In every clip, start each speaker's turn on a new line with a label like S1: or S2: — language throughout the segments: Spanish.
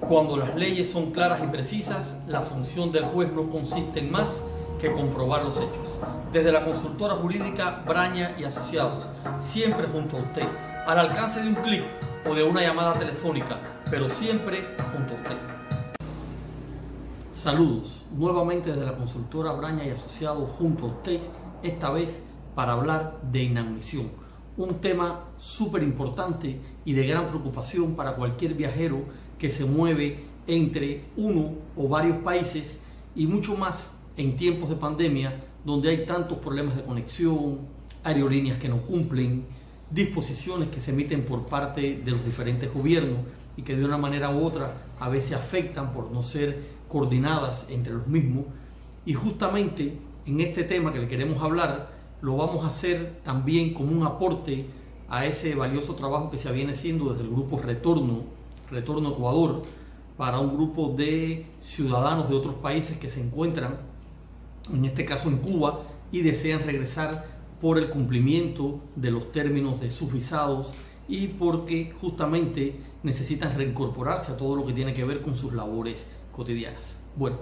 S1: Cuando las leyes son claras y precisas, la función del juez no consiste en más que comprobar los hechos. Desde la consultora jurídica Braña y Asociados, siempre junto a usted, al alcance de un clic o de una llamada telefónica, pero siempre junto a usted. Saludos, nuevamente desde la consultora Braña y Asociados junto a usted, esta vez para hablar de inadmisión. Un tema súper importante y de gran preocupación para cualquier viajero que se mueve entre uno o varios países y mucho más en tiempos de pandemia donde hay tantos problemas de conexión, aerolíneas que no cumplen, disposiciones que se emiten por parte de los diferentes gobiernos y que de una manera u otra a veces afectan por no ser coordinadas entre los mismos. Y justamente en este tema que le queremos hablar lo vamos a hacer también como un aporte a ese valioso trabajo que se viene haciendo desde el grupo Retorno Ecuador, para un grupo de ciudadanos de otros países que se encuentran, en este caso en Cuba, y desean regresar por el cumplimiento de los términos de sus visados y porque justamente necesitan reincorporarse a todo lo que tiene que ver con sus labores cotidianas. Bueno,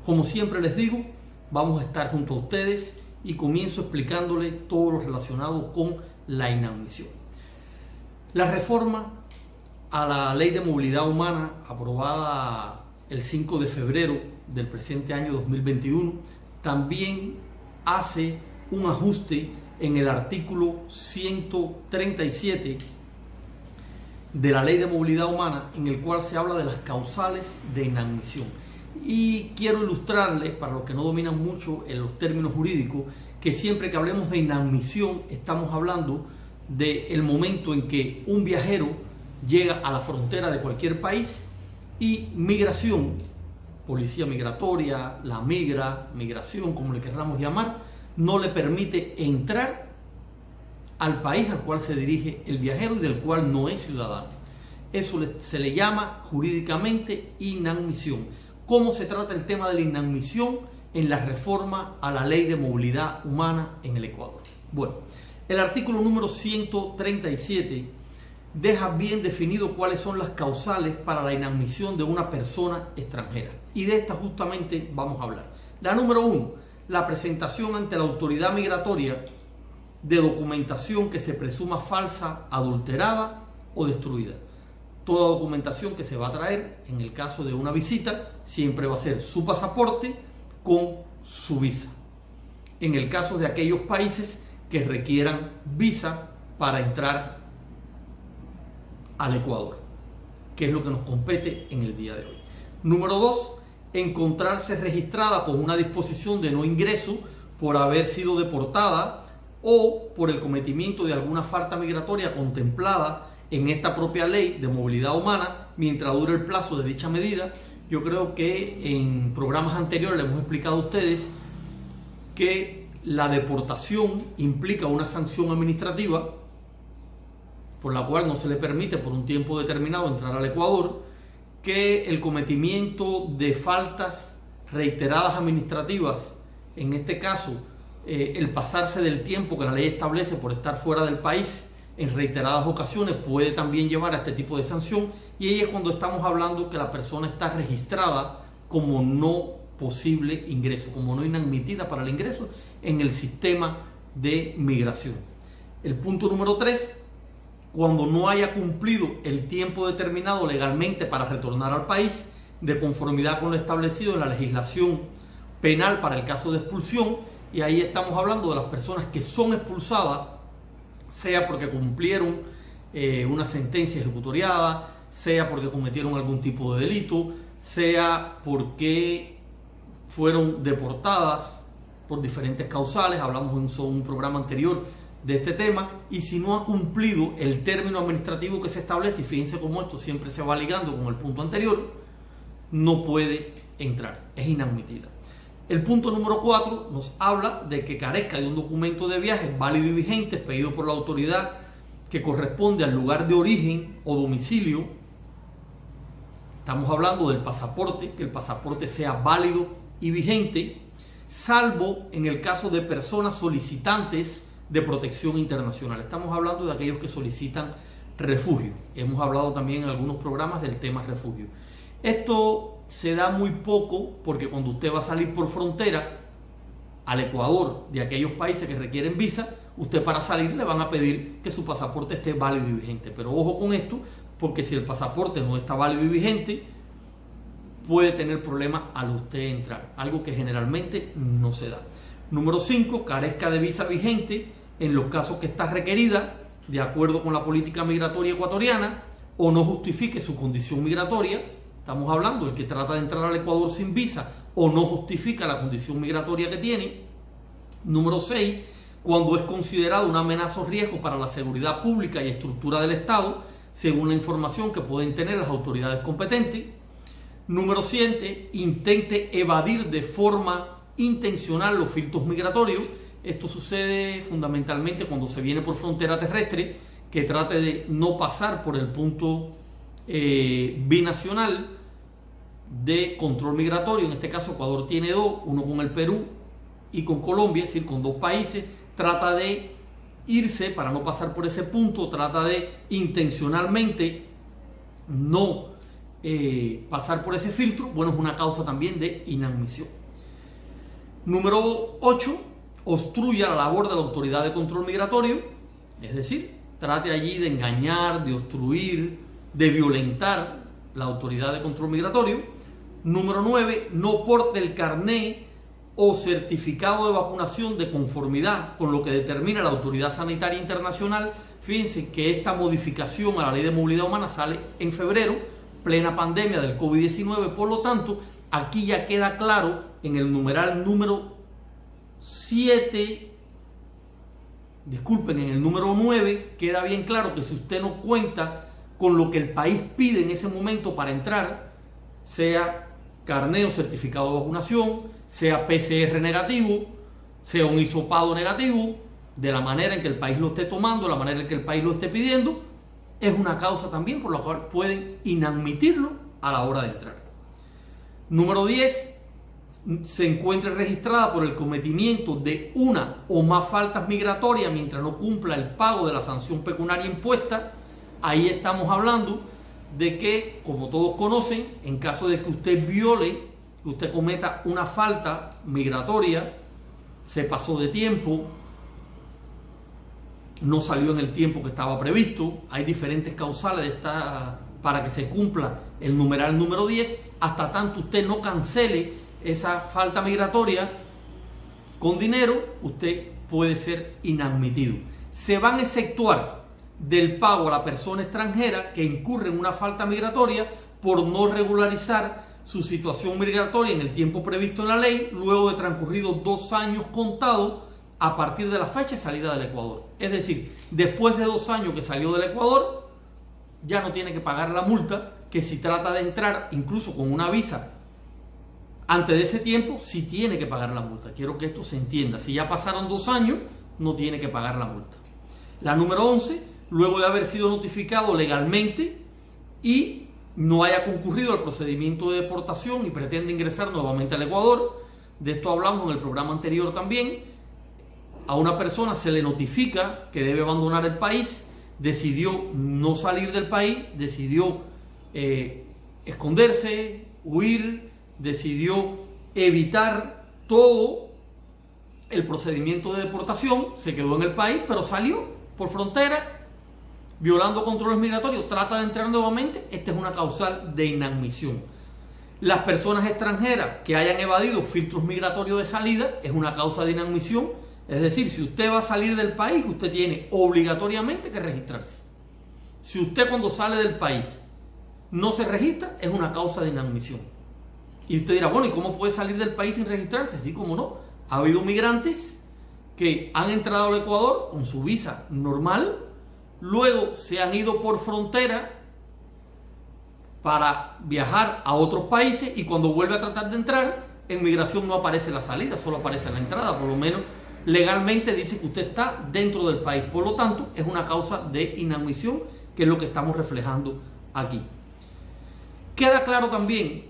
S1: como siempre les digo, vamos a estar junto a ustedes y comienzo explicándole todo lo relacionado con la inadmisión. La reforma a la Ley de Movilidad Humana, aprobada el 5 de febrero del presente año 2021, también hace un ajuste en el artículo 137 de la Ley de Movilidad Humana, en el cual se habla de las causales de inadmisión. Y quiero ilustrarles, para los que no dominan mucho en los términos jurídicos, que siempre que hablemos de inadmisión estamos hablando del momento en que un viajero llega a la frontera de cualquier país y migración, policía migratoria, la migración, como le queramos llamar, no le permite entrar al país al cual se dirige el viajero y del cual no es ciudadano. Eso se le llama jurídicamente inadmisión. ¿Cómo se trata el tema de la inadmisión en la reforma a la Ley de Movilidad Humana en el Ecuador? Bueno, el artículo número 137 deja bien definido cuáles son las causales para la inadmisión de una persona extranjera. Y de esta justamente vamos a hablar. La número 1, la presentación ante la autoridad migratoria de documentación que se presuma falsa, adulterada o destruida. Toda documentación que se va a traer en el caso de una visita siempre va a ser su pasaporte con su visa. En el caso de aquellos países que requieran visa para entrar al Ecuador, que es lo que nos compete en el día de hoy. Número 2, encontrarse registrada con una disposición de no ingreso por haber sido deportada o por el cometimiento de alguna falta migratoria contemplada en esta propia Ley de Movilidad Humana mientras dure el plazo de dicha medida. Yo creo que en programas anteriores les hemos explicado a ustedes que la deportación implica una sanción administrativa por la cual no se le permite por un tiempo determinado entrar al Ecuador, que el cometimiento de faltas reiteradas administrativas, en este caso el pasarse del tiempo que la ley establece por estar fuera del país en reiteradas ocasiones, puede también llevar a este tipo de sanción, y ahí es cuando estamos hablando que la persona está registrada como no posible ingreso, como no inadmitida para el ingreso en el sistema de migración. El punto número 3, cuando no haya cumplido el tiempo determinado legalmente para retornar al país, de conformidad con lo establecido en la legislación penal para el caso de expulsión, y ahí estamos hablando de las personas que son expulsadas, sea porque cumplieron una sentencia ejecutoriada, sea porque cometieron algún tipo de delito, sea porque fueron deportadas por diferentes causales. Hablamos en un programa anterior de este tema, y si no ha cumplido el término administrativo que se establece, y fíjense cómo esto siempre se va ligando con el punto anterior, no puede entrar, es inadmitida. El punto número 4 nos habla de que carezca de un documento de viaje válido y vigente expedido por la autoridad que corresponde al lugar de origen o domicilio. Estamos hablando del pasaporte, que el pasaporte sea válido y vigente, salvo en el caso de personas solicitantes de protección internacional. Estamos hablando de aquellos que solicitan refugio. Hemos hablado también en algunos programas del tema refugio. Esto se da muy poco porque cuando usted va a salir por frontera al Ecuador de aquellos países que requieren visa, usted para salir le van a pedir que su pasaporte esté válido y vigente. Pero ojo con esto, porque si el pasaporte no está válido y vigente, puede tener problemas al usted entrar, algo que generalmente no se da. Número 5, carezca de visa vigente en los casos que está requerida de acuerdo con la política migratoria ecuatoriana o no justifique su condición migratoria. Estamos hablando del que trata de entrar al Ecuador sin visa o no justifica la condición migratoria que tiene. Número 6, cuando es considerado una amenaza o riesgo para la seguridad pública y estructura del Estado, según la información que pueden tener las autoridades competentes. Número 7, intente evadir de forma intencional los filtros migratorios. Esto sucede fundamentalmente cuando se viene por frontera terrestre, que trate de no pasar por el punto binacional de control migratorio. En este caso Ecuador tiene dos, uno con el Perú y con Colombia, es decir, con dos países. Trata de irse para no pasar por ese punto, trata de intencionalmente no pasar por ese filtro. Bueno, es una causa también de inadmisión. Número 8, obstruya la labor de la autoridad de control migratorio, es decir, trate allí de engañar, de obstruir, de violentar la autoridad de control migratorio. Número 9, no porte el carné o certificado de vacunación de conformidad con lo que determina la Autoridad Sanitaria Internacional. Fíjense que esta modificación a la Ley de Movilidad Humana sale en febrero, plena pandemia del COVID-19, por lo tanto, aquí ya queda claro en el numeral número 7, disculpen, en el número 9, queda bien claro que si usted no cuenta con lo que el país pide en ese momento para entrar, sea carné o certificado de vacunación, sea PCR negativo, sea un hisopado negativo, de la manera en que el país lo esté tomando, de la manera en que el país lo esté pidiendo, es una causa también por la cual pueden inadmitirlo a la hora de entrar. Número 10, se encuentre registrada por el cometimiento de una o más faltas migratorias mientras no cumpla el pago de la sanción pecuniaria impuesta. Ahí estamos hablando de que, como todos conocen, en caso de que usted viole, que usted cometa una falta migratoria, se pasó de tiempo, no salió en el tiempo que estaba previsto, hay diferentes causales para que se cumpla el numeral número 10, hasta tanto usted no cancele esa falta migratoria con dinero, usted puede ser inadmitido. Se van a exceptuar del pago a la persona extranjera que incurre en una falta migratoria por no regularizar su situación migratoria en el tiempo previsto en la ley, luego de transcurridos 2 años contados a partir de la fecha de salida del Ecuador. Es decir, después de 2 años que salió del Ecuador, ya no tiene que pagar la multa, que si trata de entrar incluso con una visa antes de ese tiempo, sí tiene que pagar la multa. Quiero que esto se entienda. Si ya pasaron 2 años, no tiene que pagar la multa. La número 11, luego de haber sido notificado legalmente y no haya concurrido al procedimiento de deportación y pretende ingresar nuevamente al Ecuador, de esto hablamos en el programa anterior también, a una persona se le notifica que debe abandonar el país, decidió no salir del país, decidió esconderse, huir, decidió evitar todo el procedimiento de deportación, se quedó en el país, pero salió por frontera, violando controles migratorios, trata de entrar nuevamente. Esta es una causal de inadmisión. Las personas extranjeras que hayan evadido filtros migratorios de salida es una causa de inadmisión. Es decir, si usted va a salir del país, usted tiene obligatoriamente que registrarse. Si usted cuando sale del país no se registra, es una causa de inadmisión. Y usted dirá, bueno, ¿y cómo puede salir del país sin registrarse? Sí, cómo no. Ha habido migrantes que han entrado al Ecuador con su visa normal, luego se han ido por frontera para viajar a otros países y cuando vuelve a tratar de entrar, en migración no aparece la salida, solo aparece la entrada. Por lo menos legalmente dice que usted está dentro del país. Por lo tanto, es una causa de inadmisión, que es lo que estamos reflejando aquí. Queda claro también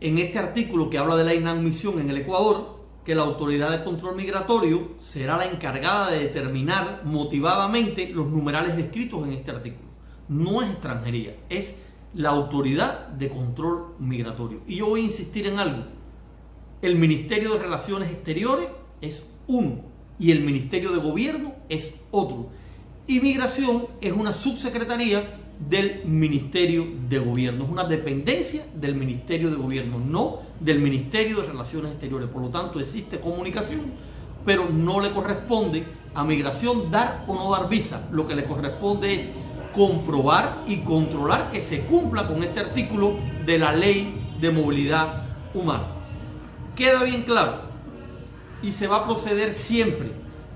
S1: en este artículo que habla de la inadmisión en el Ecuador que la autoridad de control migratorio será la encargada de determinar motivadamente los numerales descritos en este artículo. No es extranjería, es la Autoridad de Control Migratorio. Y yo voy a insistir en algo. El Ministerio de Relaciones Exteriores es uno y el Ministerio de Gobierno es otro. Inmigración es una subsecretaría del Ministerio de Gobierno, es una dependencia del Ministerio de Gobierno, no del Ministerio de Relaciones Exteriores. Por lo tanto, existe comunicación, pero no le corresponde a Migración dar o no dar visa. Lo que le corresponde es comprobar y controlar que se cumpla con este artículo de la Ley de Movilidad Humana. Queda bien claro, y se va a proceder siempre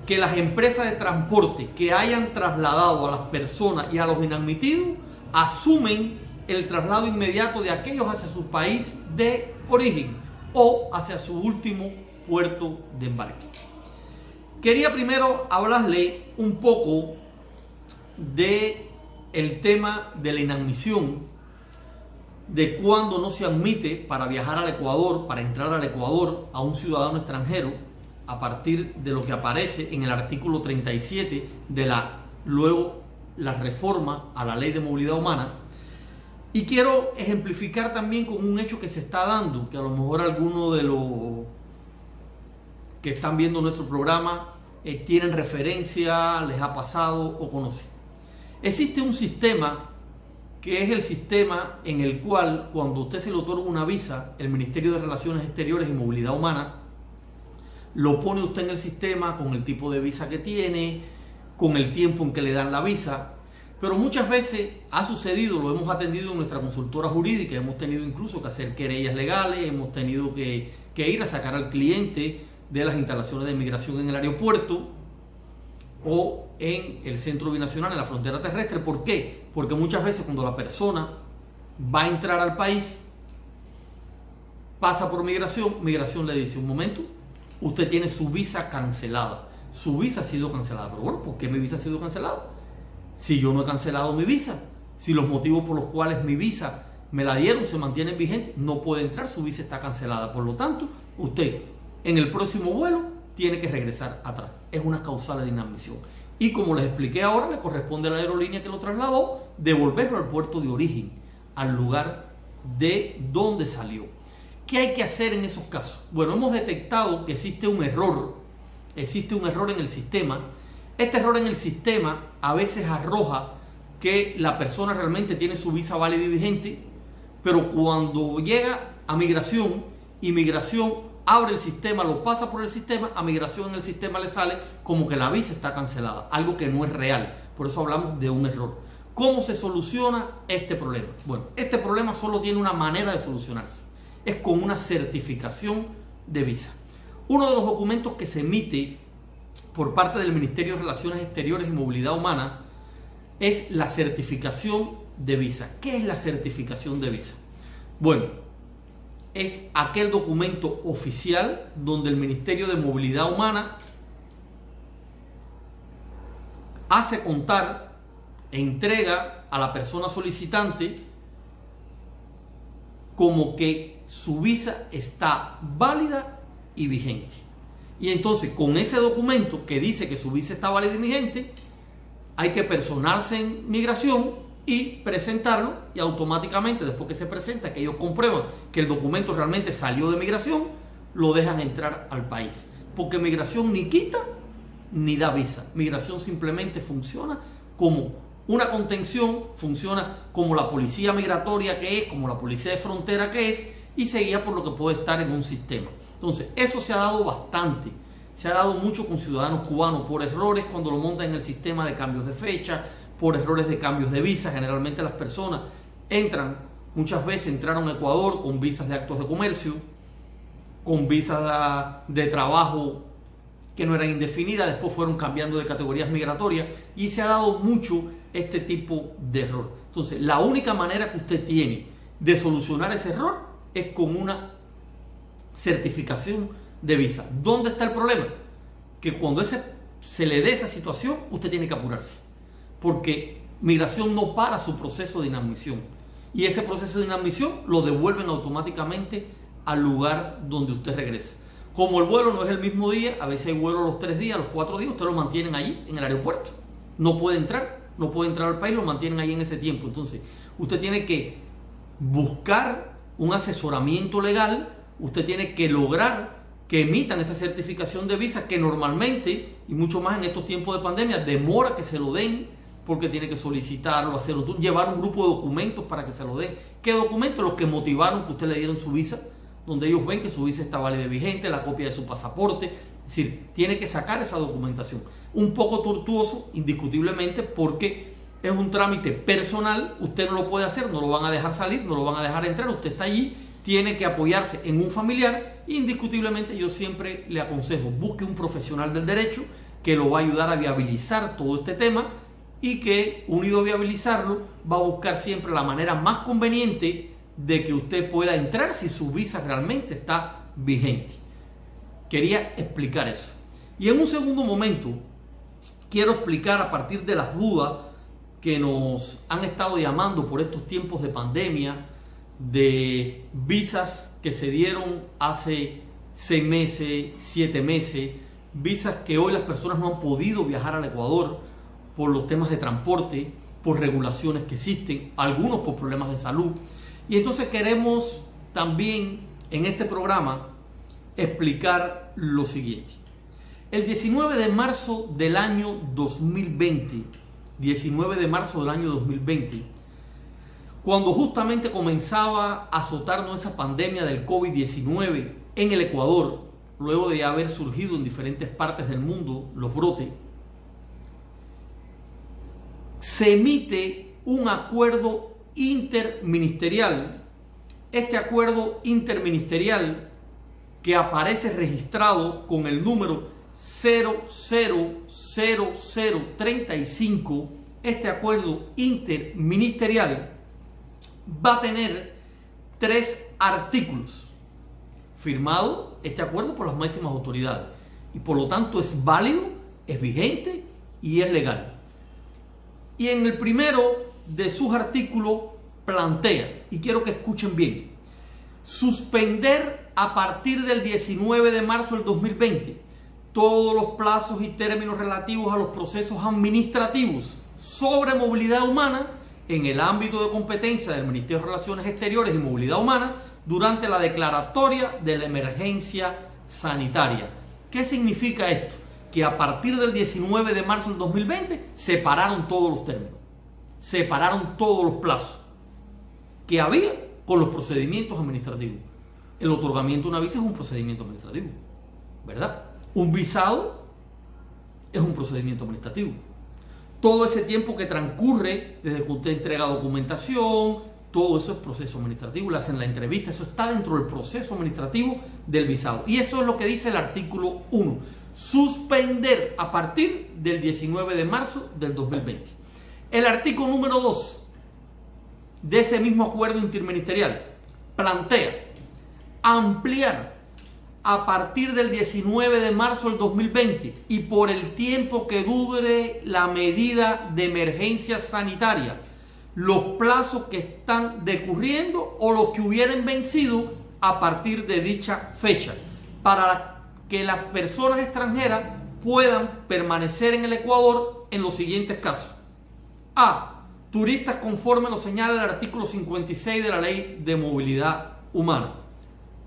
S1: que las empresas de transporte que hayan trasladado a las personas y a los inadmitidos asumen el traslado inmediato de aquellos hacia su país de origen o hacia su último puerto de embarque. Quería primero hablarle un poco de el tema de la inadmisión, de cuándo no se admite para viajar al Ecuador, para entrar al Ecuador a un ciudadano extranjero, a partir de lo que aparece en el artículo 37 de la reforma a la Ley de Movilidad Humana. Y quiero ejemplificar también con un hecho que se está dando, que a lo mejor algunos de los que están viendo nuestro programa tienen referencia, les ha pasado o conocen. Existe un sistema que es el sistema en el cual, cuando usted se le otorga una visa, el Ministerio de Relaciones Exteriores y Movilidad Humana lo pone usted en el sistema con el tipo de visa que tiene, con el tiempo en que le dan la visa. Pero muchas veces ha sucedido, lo hemos atendido en nuestra consultora jurídica, hemos tenido incluso que hacer querellas legales, hemos tenido que ir a sacar al cliente de las instalaciones de migración en el aeropuerto o en el centro binacional, en la frontera terrestre. ¿Por qué? Porque muchas veces cuando la persona va a entrar al país, pasa por migración, migración le dice: un momento, usted tiene su visa cancelada, su visa ha sido cancelada. Pero bueno, ¿por qué mi visa ha sido cancelada? Si yo no he cancelado mi visa, si los motivos por los cuales mi visa me la dieron se mantienen vigentes, no puede entrar, su visa está cancelada. Por lo tanto, usted en el próximo vuelo tiene que regresar atrás. Es una causal de inadmisión. Y como les expliqué ahora, le corresponde a la aerolínea que lo trasladó devolverlo al puerto de origen, al lugar de donde salió. ¿Qué hay que hacer en esos casos? Bueno, hemos detectado que existe un error en el sistema. Este error en el sistema a veces arroja que la persona realmente tiene su visa válida y vigente, pero cuando llega a migración y migración abre el sistema, lo pasa por el sistema, a migración en el sistema le sale como que la visa está cancelada, algo que no es real. Por eso hablamos de un error. ¿Cómo se soluciona este problema? Bueno, este problema solo tiene una manera de solucionarse. Es con una certificación de visa. Uno de los documentos que se emite por parte del Ministerio de Relaciones Exteriores y Movilidad Humana es la certificación de visa. ¿Qué es la certificación de visa? Bueno, es aquel documento oficial donde el Ministerio de Movilidad Humana hace contar e entrega a la persona solicitante como que su visa está válida y vigente. Y entonces, con ese documento que dice que su visa está válida y vigente, hay que personarse en migración y presentarlo, y automáticamente, después que se presenta, que ellos comprueban que el documento realmente salió de migración, lo dejan entrar al país. Porque migración ni quita ni da visa. Migración simplemente funciona como una contención, funciona como la policía migratoria que es, como la policía de frontera que es, y se guía por lo que puede estar en un sistema. Entonces, eso se ha dado bastante. Se ha dado mucho con ciudadanos cubanos por errores cuando lo montan en el sistema de cambios de fecha, por errores de cambios de visa. Generalmente las personas muchas veces entraron a Ecuador con visas de actos de comercio, con visas de trabajo que no eran indefinidas, después fueron cambiando de categorías migratorias y se ha dado mucho este tipo de error. Entonces, la única manera que usted tiene de solucionar ese error es con una certificación de visa. ¿Dónde está el problema? Que cuando se le dé esa situación, usted tiene que apurarse, porque migración no para su proceso de inadmisión, y ese proceso de inadmisión lo devuelven automáticamente al lugar donde usted regresa. Como el vuelo no es el mismo día, a veces hay vuelos los 3 días, los 4 días, usted lo mantienen allí en el aeropuerto, no puede entrar al país, lo mantienen ahí en ese tiempo. Entonces usted tiene que buscar un asesoramiento legal, usted tiene que lograr que emitan esa certificación de visa que normalmente, y mucho más en estos tiempos de pandemia, demora que se lo den porque tiene que solicitarlo, hacerlo, llevar un grupo de documentos para que se lo den. ¿Qué documentos? Los que motivaron que usted le dieron su visa, donde ellos ven que su visa está válida y vigente, la copia de su pasaporte. Es decir, tiene que sacar esa documentación. Un poco tortuoso, indiscutiblemente, porque es un trámite personal, usted no lo puede hacer, no lo van a dejar salir, no lo van a dejar entrar, usted está allí, tiene que apoyarse en un familiar. Indiscutiblemente yo siempre le aconsejo, busque un profesional del derecho que lo va a ayudar a viabilizar todo este tema y que, unido a viabilizarlo, va a buscar siempre la manera más conveniente de que usted pueda entrar si su visa realmente está vigente. Quería explicar eso. Y en un segundo momento quiero explicar, a partir de las dudas que nos han estado llamando por estos tiempos de pandemia, de visas que se dieron hace 6 meses, 7 meses, visas que hoy las personas no han podido viajar al Ecuador por los temas de transporte, por regulaciones que existen, algunos por problemas de salud. Y entonces queremos también en este programa explicar lo siguiente. El 19 de marzo del año 2020, 19 de marzo del año 2020, cuando justamente comenzaba a azotarnos esa pandemia del COVID-19 en el Ecuador, luego de haber surgido en diferentes partes del mundo los brotes, se emite un acuerdo interministerial. Este acuerdo interministerial, que aparece registrado con el número 000035, este acuerdo interministerial va a tener 3 artículos. Firmado este acuerdo por las máximas autoridades y por lo tanto es válido, es vigente y es legal. Y en el primero de sus artículos plantea, y quiero que escuchen bien, suspender a partir del 19 de marzo del 2020 todos los plazos y términos relativos a los procesos administrativos sobre movilidad humana en el ámbito de competencia del Ministerio de Relaciones Exteriores y Movilidad Humana durante la declaratoria de la emergencia sanitaria. ¿Qué significa esto? Que a partir del 19 de marzo del 2020 separaron todos los términos, separaron todos los plazos que había con los procedimientos administrativos. El otorgamiento de una visa es un procedimiento administrativo, ¿verdad? Un visado es un procedimiento administrativo. Todo ese tiempo que transcurre desde que usted entrega documentación, todo eso es proceso administrativo, le hacen la entrevista, eso está dentro del proceso administrativo del visado. Y eso es lo que dice el artículo 1. Suspender a partir del 19 de marzo del 2020. El artículo número 2 de ese mismo acuerdo interministerial plantea ampliar a partir del 19 de marzo del 2020 y por el tiempo que dure la medida de emergencia sanitaria los plazos que están decurriendo o los que hubieran vencido a partir de dicha fecha para que las personas extranjeras puedan permanecer en el Ecuador en los siguientes casos. A. Turistas conforme lo señala el artículo 56 de la Ley de Movilidad Humana.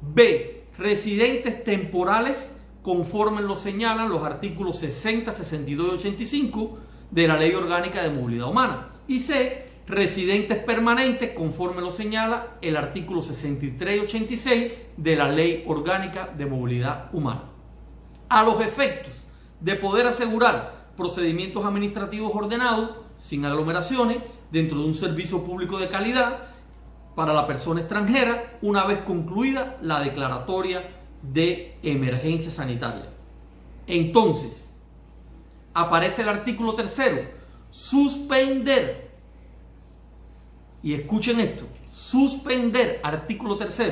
S1: B. Residentes temporales conforme lo señalan los artículos 60, 62 y 85 de la Ley Orgánica de Movilidad Humana. Y C. Residentes permanentes conforme lo señala el artículo 63 y 86 de la Ley Orgánica de Movilidad Humana. A los efectos de poder asegurar procedimientos administrativos ordenados, sin aglomeraciones, dentro de un servicio público de calidad para la persona extranjera, una vez concluida la declaratoria de emergencia sanitaria. Entonces, aparece el artículo 3, suspender, y escuchen esto, suspender, artículo 3,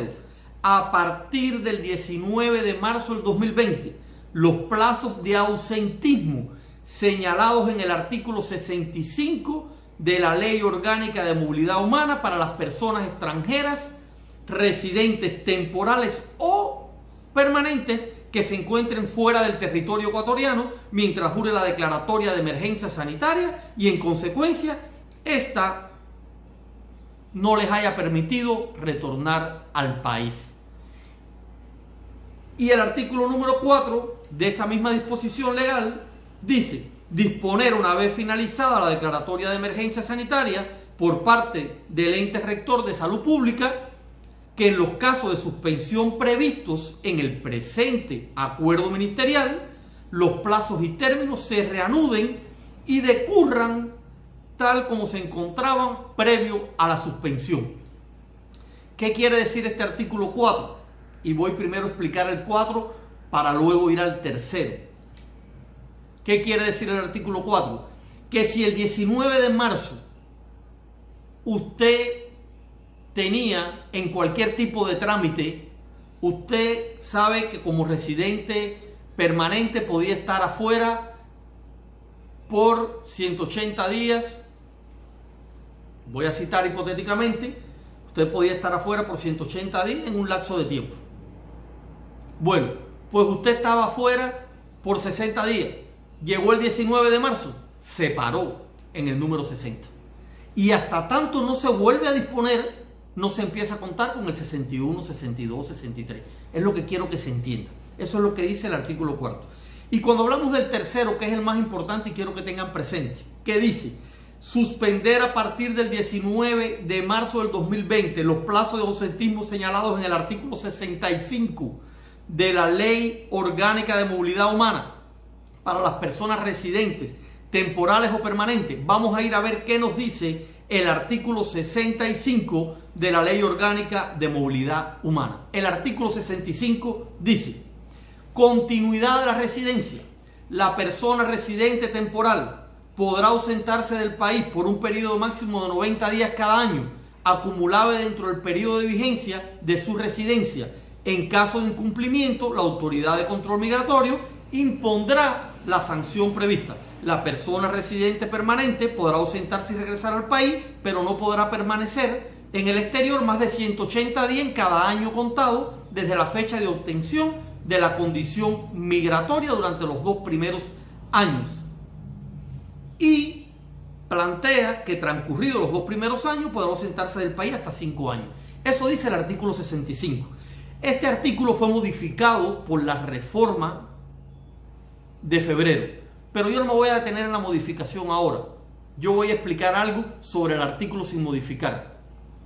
S1: a partir del 19 de marzo del 2020, los plazos de ausentismo señalados en el artículo 65 de la Ley Orgánica de Movilidad Humana para las personas extranjeras, residentes temporales o permanentes que se encuentren fuera del territorio ecuatoriano mientras dure la declaratoria de emergencia sanitaria y en consecuencia esta no les haya permitido retornar al país. Y el artículo número 4 de esa misma disposición legal dice: disponer, una vez finalizada la declaratoria de emergencia sanitaria por parte del ente rector de salud pública, que en los casos de suspensión previstos en el presente acuerdo ministerial, los plazos y términos se reanuden y decurran tal como se encontraban previo a la suspensión. ¿Qué quiere decir este artículo 4? Y voy primero a explicar el 4 para luego ir al tercero. ¿Qué quiere decir el artículo 4? Que si el 19 de marzo usted tenía en cualquier tipo de trámite, usted sabe que como residente permanente podía estar afuera por 180 días. Voy a citar hipotéticamente, usted podía estar afuera por 180 días en un lapso de tiempo. Bueno, pues usted estaba afuera por 60 días. Llegó el 19 de marzo, se paró en el número 60. Y hasta tanto no se vuelve a disponer, no se empieza a contar con el 61, 62, 63. Es lo que quiero que se entienda. Eso es lo que dice el artículo 4. Y cuando hablamos del tercero, que es el más importante y quiero que tengan presente, que dice: suspender a partir del 19 de marzo del 2020 los plazos de ausentismo señalados en el artículo 65 de la Ley Orgánica de Movilidad Humana para las personas residentes, temporales o permanentes. Vamos a ir a ver qué nos dice el artículo 65 de la Ley Orgánica de Movilidad Humana. El artículo 65 dice: continuidad de la residencia. La persona residente temporal podrá ausentarse del país por un periodo máximo de 90 días cada año, acumulable dentro del periodo de vigencia de su residencia. En caso de incumplimiento, la autoridad de control migratorio impondrá la sanción prevista. La persona residente permanente podrá ausentarse y regresar al país, pero no podrá permanecer en el exterior más de 180 días en cada año contado desde la fecha de obtención de la condición migratoria durante los 2 primeros años. Y plantea que transcurridos los 2 primeros años podrá ausentarse del país hasta 5 años. Eso dice el artículo 65. Este artículo fue modificado por la reforma de febrero, pero yo no me voy a detener en la modificación ahora. Yo voy a explicar algo sobre el artículo sin modificar,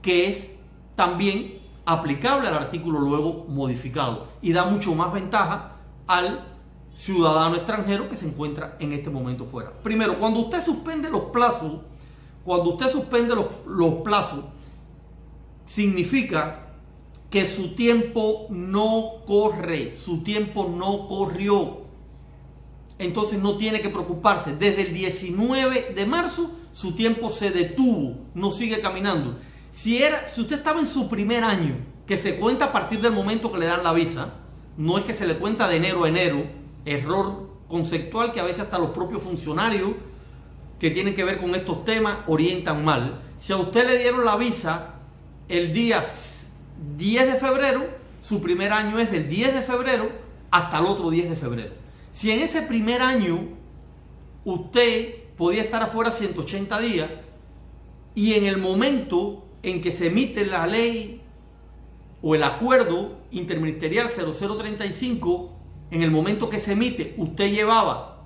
S1: que es también aplicable al artículo luego modificado y da mucho más ventaja al ciudadano extranjero que se encuentra en este momento fuera. Primero, cuando usted suspende los plazos, significa que su tiempo no corre, su tiempo no corrió. Entonces no tiene que preocuparse. Desde el 19 de marzo su tiempo se detuvo, no sigue caminando. Si usted estaba en su primer año, que se cuenta a partir del momento que le dan la visa, no es que se le cuenta de enero a enero, error conceptual que a veces hasta los propios funcionarios que tienen que ver con estos temas orientan mal. Si a usted le dieron la visa el día 10 de febrero, su primer año es del 10 de febrero hasta el otro 10 de febrero. Si en ese primer año usted podía estar afuera 180 días y en el momento en que se emite la ley o el acuerdo interministerial 0035, en el momento que se emite usted llevaba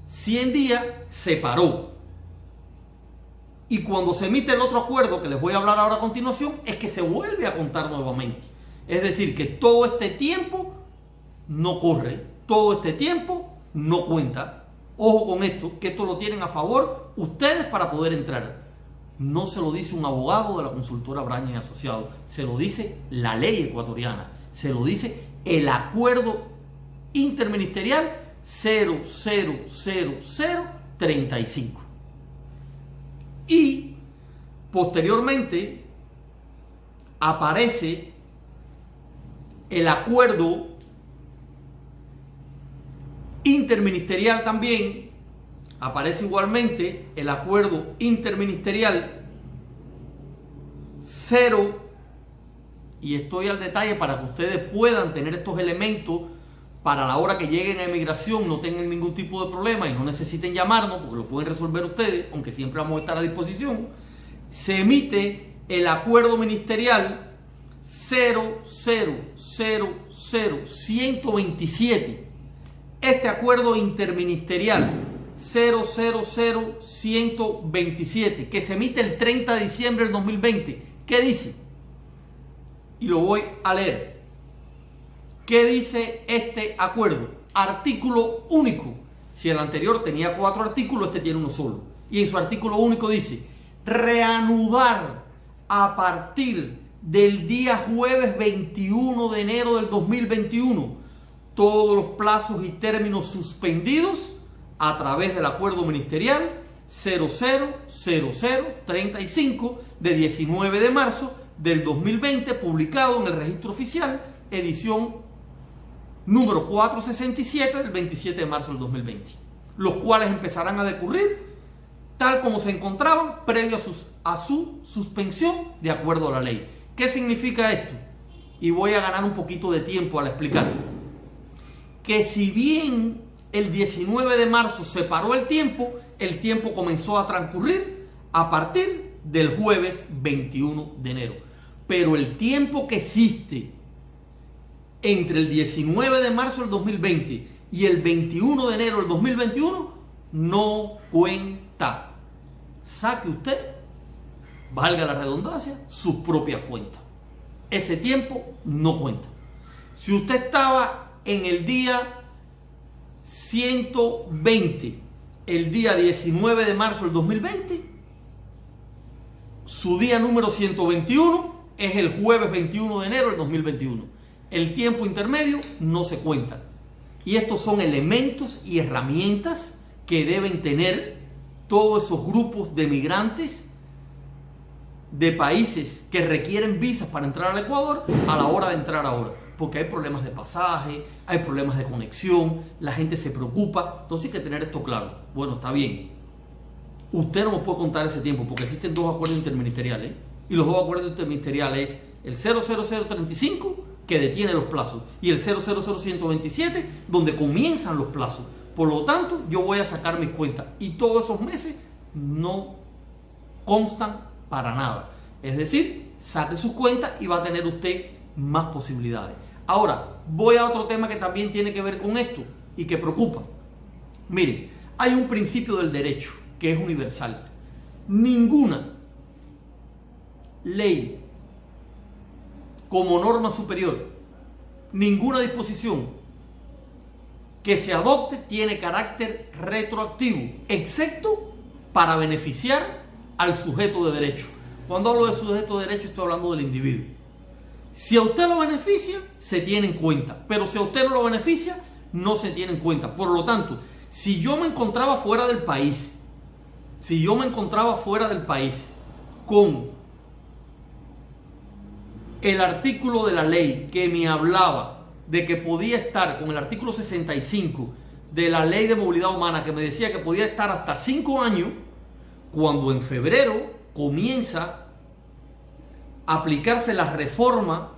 S1: 100 días, se paró. Y cuando se emite el otro acuerdo, que les voy a hablar ahora a continuación, es que se vuelve a contar nuevamente. Es decir, que todo este tiempo no corre, todo este tiempo no cuenta. Ojo con esto, que esto lo tienen a favor ustedes para poder entrar. No se lo dice un abogado de la consultora Braña y Asociados, se lo dice la ley ecuatoriana, se lo dice el acuerdo interministerial 000035. Y posteriormente aparece el acuerdo interministerial también, aparece igualmente el acuerdo interministerial 0, y estoy al detalle para que ustedes puedan tener estos elementos para la hora que lleguen a inmigración, no tengan ningún tipo de problema y no necesiten llamarnos porque lo pueden resolver ustedes, aunque siempre vamos a estar a disposición. Se emite el acuerdo ministerial 0000127. Este acuerdo interministerial 0000127 que se emite el 30 de diciembre del 2020. ¿Qué dice? Y lo voy a leer. ¿Qué dice este acuerdo? Artículo único. Si el anterior tenía 4 artículos, este tiene uno solo. Y en su artículo único dice: reanudar a partir del día jueves 21 de enero del 2021 todos los plazos y términos suspendidos a través del acuerdo ministerial 000035 de 19 de marzo del 2020, publicado en el Registro Oficial, edición número 467 del 27 de marzo del 2020, los cuales empezarán a decurrir tal como se encontraban previo a su suspensión de acuerdo a la ley. ¿Qué significa esto? Y voy a ganar un poquito de tiempo al explicar. Que si bien el 19 de marzo se paró el tiempo comenzó a transcurrir a partir del jueves 21 de enero. Pero el tiempo que existe entre el 19 de marzo del 2020 y el 21 de enero del 2021 no cuenta. Saque usted, valga la redundancia, sus propias cuentas. Ese tiempo no cuenta. Si usted estaba en el día 120, el día 19 de marzo del 2020, su día número 121 es el jueves 21 de enero del 2021. El tiempo intermedio no se cuenta. Y estos son elementos y herramientas que deben tener todos esos grupos de migrantes de países que requieren visas para entrar al Ecuador a la hora de entrar ahora. Porque hay problemas de pasaje, hay problemas de conexión, la gente se preocupa. Entonces hay que tener esto claro. Bueno, está bien. Usted no me puede contar ese tiempo porque existen 2 acuerdos interministeriales. Y los 2 acuerdos interministeriales es el 00035, que detiene los plazos, y el 000127, donde comienzan los plazos. Por lo tanto, yo voy a sacar mis cuentas. Y todos esos meses no constan para nada. Es decir, saque sus cuentas y va a tener usted más posibilidades. Ahora, voy a otro tema que también tiene que ver con esto y que preocupa. Miren, hay un principio del derecho que es universal. Ninguna ley como norma superior, ninguna disposición que se adopte tiene carácter retroactivo, excepto para beneficiar al sujeto de derecho. Cuando hablo de sujeto de derecho estoy hablando del individuo. Si a usted lo beneficia, se tiene en cuenta, pero si a usted no lo beneficia, no se tiene en cuenta. Por lo tanto, si yo me encontraba fuera del país, con el artículo de la ley que me hablaba de que podía estar, con el artículo 65 de la Ley de Movilidad Humana, que me decía que podía estar hasta 5 años, cuando en febrero comienza a aplicarse la reforma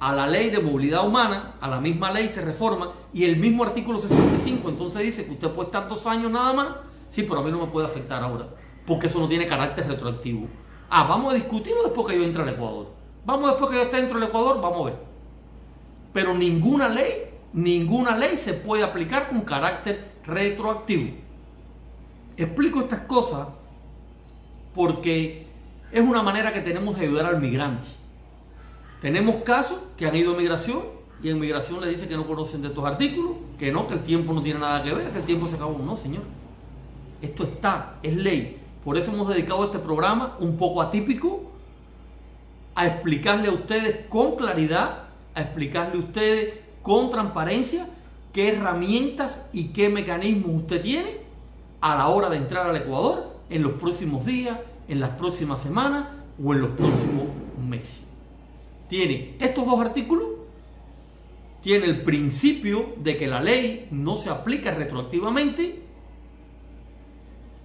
S1: a la Ley de Movilidad Humana, a la misma ley se reforma, y el mismo artículo 65 entonces dice que usted puede estar 2 años nada más. Sí, pero a mí no me puede afectar ahora, porque eso no tiene carácter retroactivo. Vamos a discutirlo después que yo entre al Ecuador. Después que yo esté dentro del Ecuador, vamos a ver. Pero ninguna ley se puede aplicar con carácter retroactivo. Explico estas cosas porque es una manera que tenemos de ayudar al migrante. Tenemos casos que han ido a migración y en migración le dicen que no conocen de estos artículos, que no, que el tiempo no tiene nada que ver, que el tiempo se acabó. No, señor. Esto está, es ley. Por eso hemos dedicado este programa un poco atípico a explicarle a ustedes con claridad, a explicarle a ustedes con transparencia qué herramientas y qué mecanismos usted tiene a la hora de entrar al Ecuador en los próximos días, en las próximas semanas o en los próximos meses. Tiene estos 2 artículos, tiene el principio de que la ley no se aplica retroactivamente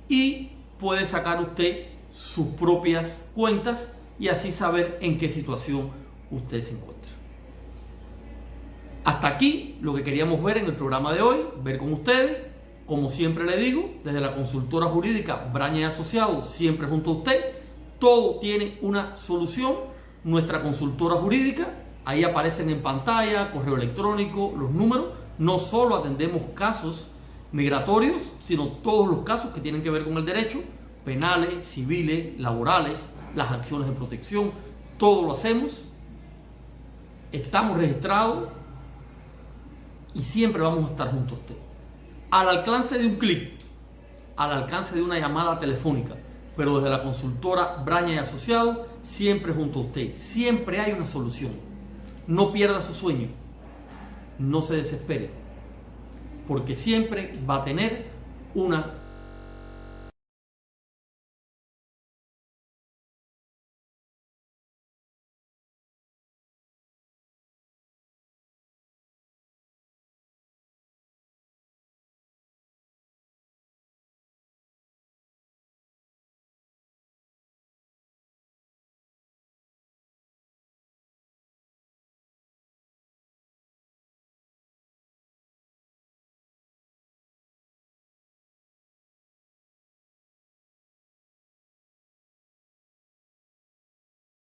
S1: y puede sacar usted sus propias cuentas y así saber en qué situación usted se encuentra. Hasta aquí lo que queríamos ver en el programa de hoy, ver con ustedes. Como siempre le digo, desde la consultora jurídica Braña y Asociados, siempre junto a usted, todo tiene una solución. Nuestra consultora jurídica, ahí aparecen en pantalla, correo electrónico, los números. No solo atendemos casos migratorios, sino todos los casos que tienen que ver con el derecho, penales, civiles, laborales, las acciones de protección, todo lo hacemos. Estamos registrados y siempre vamos a estar junto a usted. Al alcance de un clic, al alcance de una llamada telefónica, pero desde la consultora Braña y Asociados, siempre junto a usted. Siempre hay una solución. No pierda su sueño, no se desespere, porque siempre va a tener una